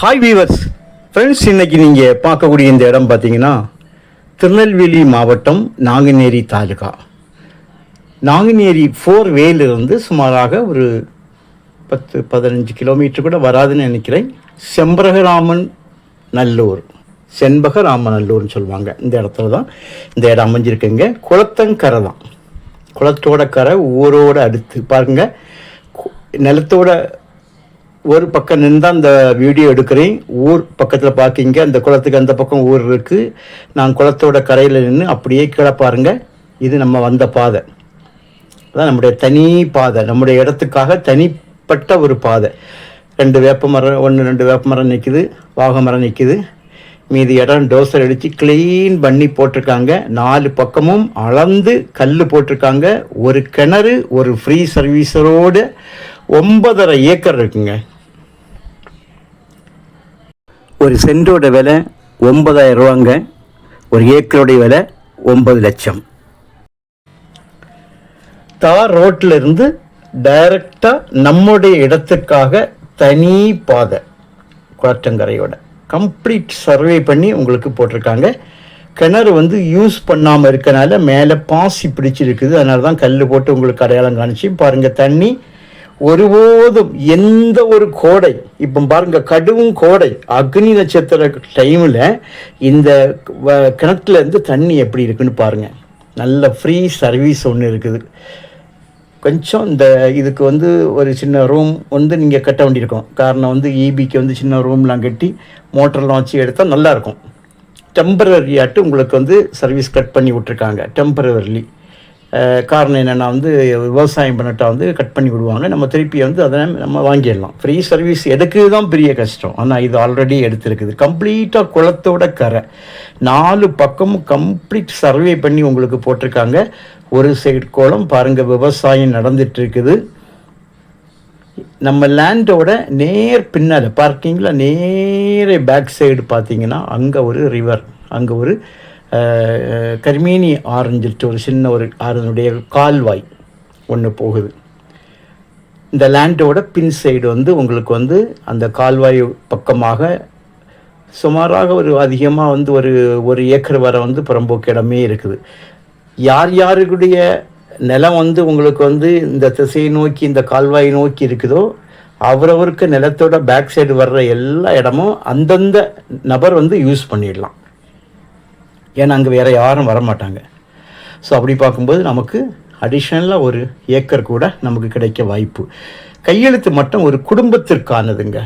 Hi viewers friends, இன்றைக்கி நீங்கள் பார்க்கக்கூடிய இந்த இடம் பார்த்தீங்கன்னா திருநெல்வேலி மாவட்டம் நாங்குநேரி தாலுகா. நாங்குநேரி 4 வேலிருந்து சுமாராக ஒரு 10-15 கிலோமீட்டர் கூட வராதுன்னு நினைக்கிறேன். செண்பகராமன் நல்லூர்னு சொல்லுவாங்க. இந்த இடத்துல தான் இந்த இடம் அமைஞ்சிருக்குங்க. குளத்தங்கரை தான், குளத்தோட கரை ஊரோட அடுத்து பாருங்க. நிலத்தோட ஒரு பக்கம் நின்று தான் இந்த வீடியோ எடுக்கிறேன். ஊர் பக்கத்தில் பார்க்கிங்க, அந்த குளத்துக்கு அந்த பக்கம் ஊர் இருக்குது. நான் குளத்தோட கரையில் நின்று அப்படியே கீழே பாருங்கள். இது நம்ம வந்த பாதை, அதான் நம்முடைய தனி பாதை, நம்முடைய இடத்துக்காக தனிப்பட்ட ஒரு பாதை. 2 வேப்ப மரம், 2 வேப்ப மரம் நிற்குது, வாகை மரம் நிற்குது. மீதி இடம் டோசர் அடித்து க்ளீன் பண்ணி போட்டிருக்காங்க. 4 பக்கமும் அளந்து கல் போட்டிருக்காங்க. ஒரு கிணறு, ஒரு ஃப்ரீ சர்வீஸரோடு 9.5 ஏக்கர் இருக்குங்க. ஒரு சென்டோட விலை 9,000 ரூபாங்க. ஒரு ஏக்கருடைய விலை 9 லட்சம். தார் ரோட்டில் இருந்து டைரக்டாக நம்முடைய இடத்துக்காக தனி பாதை, குளத்தங்கரையோட கம்ப்ளீட் சர்வே பண்ணி உங்களுக்கு போட்டிருக்காங்க. கிணறு யூஸ் பண்ணாமல் இருக்கனால மேலே பாசி பிடிச்சிருக்குது. அதனால தான் கல் போட்டு உங்களுக்கு அடையாளம் காணிச்சு பாருங்கள். தண்ணி ஒருபோதும் எந்த ஒரு கோடை, இப்போ பாருங்கள் கடும் கோடை அக்னி நட்சத்திர டைமில் இந்த கிணத்துலேருந்து தண்ணி எப்படி இருக்குன்னு பாருங்கள். நல்ல ஃப்ரீ சர்வீஸ் ஒன்று இருக்குது. கொஞ்சம் இந்த இதுக்கு ஒரு சின்ன ரூம் நீங்கள் கட்ட வேண்டியிருக்கும். காரணம் ஈபிக்கு சின்ன ரூம்லாம் கட்டி மோட்டர்லாம் வச்சு எடுத்தால் நல்லாயிருக்கும். டெம்பரரியாட்டு உங்களுக்கு சர்வீஸ் கட் பண்ணி விட்ருக்காங்க. டெம்பரவரிலி காரணம் என்னென்னா விவசாயம் பண்ணிட்டா கட் பண்ணி விடுவாங்க. நம்ம திருப்பி அதை நம்ம வாங்கிடலாம். ஃப்ரீ சர்வீஸ் எடுக்கிறது தான் பெரிய கஷ்டம். ஆனால் இது ஆல்ரெடி எடுத்துருக்குது. கம்ப்ளீட்டாக குளத்தோட கரை 4 பக்கமும் கம்ப்ளீட் சர்வே பண்ணி உங்களுக்கு போட்டிருக்காங்க. ஒரு சைடு குளம் பாருங்கள், விவசாயம் நடந்துட்டு இருக்குது. நம்ம லேண்டோட நேர் பின்னால் பார்க்கிங்கில் நேரே பேக் சைடு பார்த்தீங்கன்னா அங்கே ஒரு ரிவர், அங்கே ஒரு கர்மீனி ஆரஞ்சிட்டு ஒரு சின்ன ஒரு ஆறுனுடைய கால்வாய் ஒன்று போகுது. இந்த லேண்டோட பின் சைடு உங்களுக்கு அந்த கால்வாய் பக்கமாக சுமாராக ஒரு அதிகமாக ஒரு ஏக்கர் வர புறம்போக்கு இடமே இருக்குது. யார் யாருடைய நிலம் உங்களுக்கு இந்த திசையை நோக்கி, இந்த கால்வாயை நோக்கி இருக்குதோ அவரவருக்கு நிலத்தோட பேக் சைடு வர்ற எல்லா இடமும் அந்தந்த நபர் யூஸ் பண்ணிடலாம். ஏன்னா அங்கே வேறு யாரும் வரமாட்டாங்க. ஸோ அப்படி பார்க்கும்போது நமக்கு அடிஷ்னலாக ஒரு ஏக்கர் கூட நமக்கு கிடைக்க வாய்ப்பு. கையெழுத்து மட்டும் ஒரு குடும்பத்திற்கானதுங்க.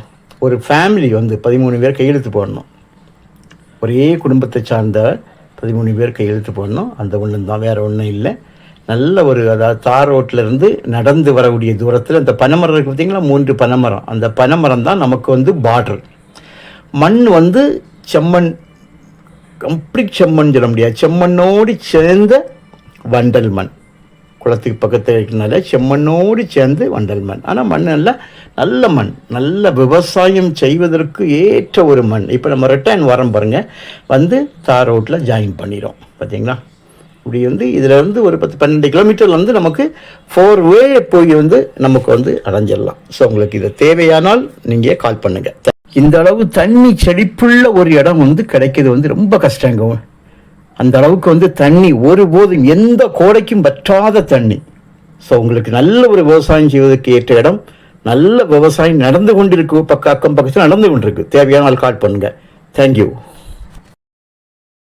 ஒரு ஃபேமிலி 13 பேர் கையெழுத்து போடணும். ஒரே குடும்பத்தை சார்ந்த 13 பேர் கையெழுத்து போடணும். அந்த ஒன்று தான், வேறு ஒன்றும் இல்லை. நல்ல அதாவது தார் ரோட்டிலேருந்து நடந்து வரக்கூடிய தூரத்தில் இந்த பனைமரம் இருக்குது பார்த்திங்களா, 3 பனைமரம். அந்த பனைமரம் தான் நமக்கு பார்டர். மண் செம்மண், கம்ப்ளீட் செம்மண் சொல்ல முடியாது, செம்மண்ணோடு சேர்ந்த வண்டல் மண். குளத்துக்கு பக்கத்தில் இருக்கிறனால செம்மண்ணோடு சேர்ந்து வண்டல் மண். ஆனால் மண் நல்ல மண், நல்ல விவசாயம் செய்வதற்கு ஏற்ற ஒரு மண். இப்போ நம்ம ரிட்டர்ன் வரோம் பாருங்கள், தார் ரோட்டில் ஜாயின் பண்ணிடும் பார்த்தீங்களா. இப்படி இதில் ஒரு 10-12 கிலோமீட்டர் நமக்கு 4 வே போய் நமக்கு அடைஞ்சிடலாம். ஸோ உங்களுக்கு இது தேவையானால் நீங்கள் கால் பண்ணுங்கள். இந்த அளவு தண்ணி செழிப்புள்ள ஒரு இடம் கிடைக்கிறது ரொம்ப கஷ்டங்க. அந்த அளவுக்கு தண்ணி ஒருபோதும் எந்த கோடைக்கும் வற்றாத தண்ணி. ஸோ உங்களுக்கு நல்ல ஒரு விவசாயம் செய்வதற்கு ஏற்ற இடம். நல்ல விவசாயம் நடந்து கொண்டிருக்கு, அக்கம் பக்கத்தில் நடந்து கொண்டிருக்கு. தேவையான கால் பண்ணுங்கள். தேங்க்யூ.